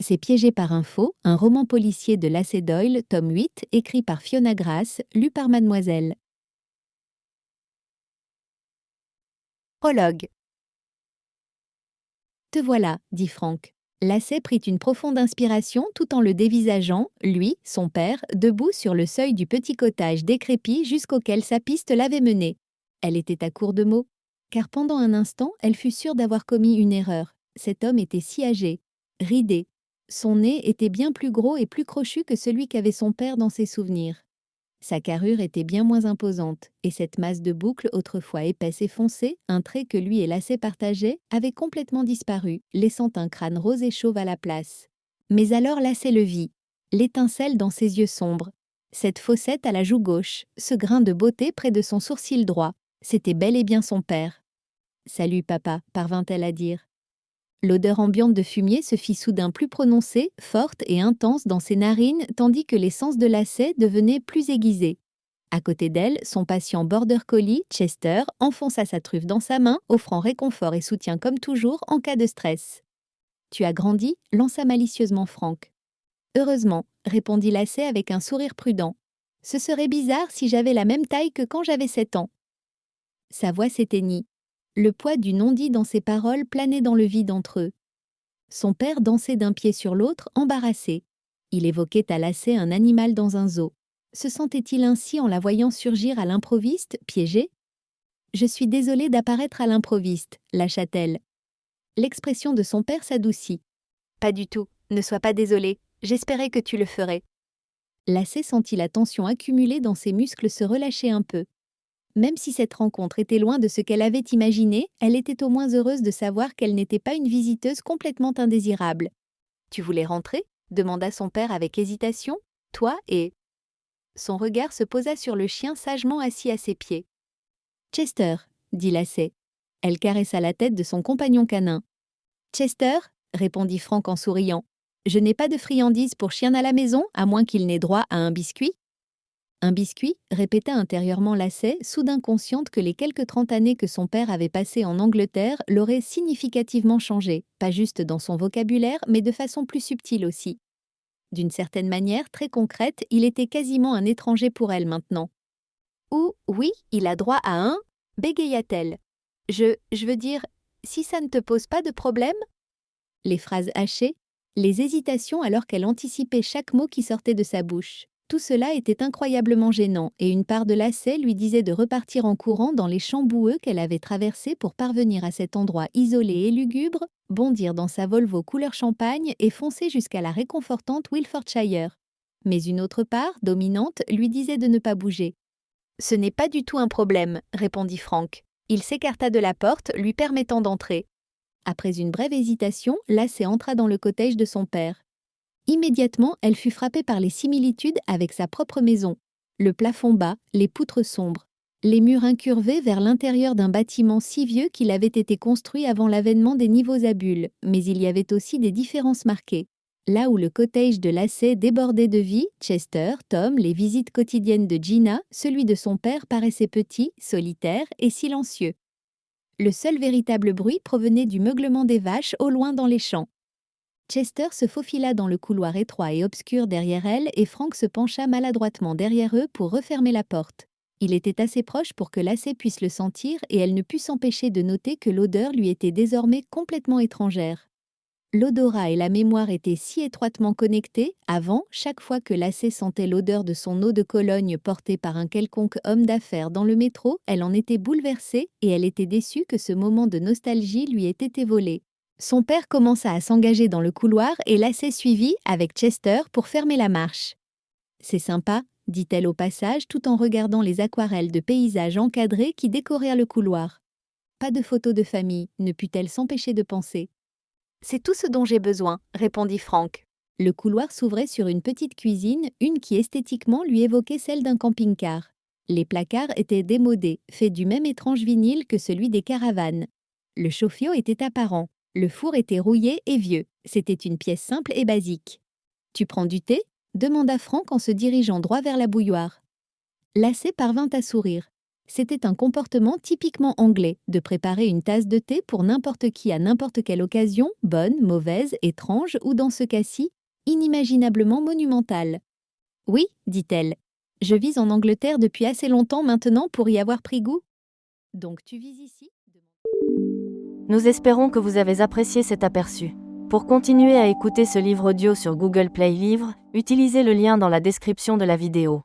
C'est Piégé par un faux, un roman policier de Lacey Doyle, tome 8, écrit par Fiona Grass, lu par Mademoiselle. Prologue. Te voilà, dit Frank. Lacey prit une profonde inspiration tout en le dévisageant, lui, son père, debout sur le seuil du petit cottage décrépit jusqu'auquel sa piste l'avait mené. Elle était à court de mots, car pendant un instant, elle fut sûre d'avoir commis une erreur. Cet homme était si âgé, ridé. Son nez était bien plus gros et plus crochu que celui qu'avait son père dans ses souvenirs. Sa carrure était bien moins imposante, et cette masse de boucles autrefois épaisse et foncée, un trait que lui et Lacey partageaient, avait complètement disparu, laissant un crâne rose et chauve à la place. Mais alors Lacey le vit, l'étincelle dans ses yeux sombres, cette fossette à la joue gauche, ce grain de beauté près de son sourcil droit, c'était bel et bien son père. « Salut papa », parvint-elle à dire. L'odeur ambiante de fumier se fit soudain plus prononcée, forte et intense dans ses narines, tandis que les sens de Lacey devenaient plus aiguisés. À côté d'elle, son patient border collie, Chester, enfonça sa truffe dans sa main, offrant réconfort et soutien comme toujours en cas de stress. « Tu as grandi » lança malicieusement Frank. « Heureusement », répondit Lacey avec un sourire prudent. « Ce serait bizarre si j'avais la même taille que quand j'avais 7 ans. » Sa voix s'éteignit. Le poids du non-dit dans ses paroles planait dans le vide entre eux. Son père dansait d'un pied sur l'autre, embarrassé. Il évoquait à Lacey un animal dans un zoo. Se sentait-il ainsi en la voyant surgir à l'improviste, piégée ? « Je suis désolée d'apparaître à l'improviste », lâcha-t-elle. L'expression de son père s'adoucit. « Pas du tout, ne sois pas désolée, j'espérais que tu le ferais. » Lacey sentit la tension accumulée dans ses muscles se relâcher un peu. Même si cette rencontre était loin de ce qu'elle avait imaginé, elle était au moins heureuse de savoir qu'elle n'était pas une visiteuse complètement indésirable. « Tu voulais rentrer ?» demanda son père avec hésitation. « Toi et… » Son regard se posa sur le chien sagement assis à ses pieds. « Chester » dit Lacey. Elle caressa la tête de son compagnon canin. « Chester » répondit Frank en souriant. « Je n'ai pas de friandises pour chien à la maison, à moins qu'il n'ait droit à un biscuit. » Un biscuit, répéta intérieurement Lacey, soudain consciente que les quelques 30 années que son père avait passées en Angleterre l'auraient significativement changé, pas juste dans son vocabulaire, mais de façon plus subtile aussi. D'une certaine manière très concrète, il était quasiment un étranger pour elle maintenant. « Ou, oui, il a droit à un… » bégaya-t-elle. « Je veux dire, si ça ne te pose pas de problème ?» Les phrases hachées, les hésitations alors qu'elle anticipait chaque mot qui sortait de sa bouche. Tout cela était incroyablement gênant, et une part de Lacey lui disait de repartir en courant dans les champs boueux qu'elle avait traversés pour parvenir à cet endroit isolé et lugubre, bondir dans sa Volvo couleur champagne et foncer jusqu'à la réconfortante Wilfordshire. Mais une autre part, dominante, lui disait de ne pas bouger. « Ce n'est pas du tout un problème, » répondit Frank. Il s'écarta de la porte, lui permettant d'entrer. Après une brève hésitation, Lacey entra dans le cottage de son père. Immédiatement, elle fut frappée par les similitudes avec sa propre maison. Le plafond bas, les poutres sombres, les murs incurvés vers l'intérieur d'un bâtiment si vieux qu'il avait été construit avant l'avènement des niveaux à bulles, mais il y avait aussi des différences marquées. Là où le cottage de Lacey débordait de vie, Chester, Tom, les visites quotidiennes de Gina, celui de son père paraissait petit, solitaire et silencieux. Le seul véritable bruit provenait du meuglement des vaches au loin dans les champs. Chester se faufila dans le couloir étroit et obscur derrière elle et Frank se pencha maladroitement derrière eux pour refermer la porte. Il était assez proche pour que Lacey puisse le sentir et elle ne put s'empêcher de noter que l'odeur lui était désormais complètement étrangère. L'odorat et la mémoire étaient si étroitement connectés, avant, chaque fois que Lacey sentait l'odeur de son eau de Cologne portée par un quelconque homme d'affaires dans le métro, elle en était bouleversée et elle était déçue que ce moment de nostalgie lui ait été volé. Son père commença à s'engager dans le couloir et Lacey suivit, avec Chester, pour fermer la marche. « C'est sympa », dit-elle au passage tout en regardant les aquarelles de paysages encadrés qui décorèrent le couloir. Pas de photos de famille, ne put-elle s'empêcher de penser. « C'est tout ce dont j'ai besoin », répondit Frank. Le couloir s'ouvrait sur une petite cuisine, une qui esthétiquement lui évoquait celle d'un camping-car. Les placards étaient démodés, faits du même étrange vinyle que celui des caravanes. Le chauffe-eau était apparent. Le four était rouillé et vieux. C'était une pièce simple et basique. « Tu prends du thé ?» demanda Frank en se dirigeant droit vers la bouilloire. Lacey parvint à sourire. C'était un comportement typiquement anglais, de préparer une tasse de thé pour n'importe qui à n'importe quelle occasion, bonne, mauvaise, étrange ou dans ce cas-ci, inimaginablement monumentale. Oui, dit-elle. Je vis en Angleterre depuis assez longtemps maintenant pour y avoir pris goût. Donc tu vis ici? Nous espérons que vous avez apprécié cet aperçu. Pour continuer à écouter ce livre audio sur Google Play Livres, utilisez le lien dans la description de la vidéo.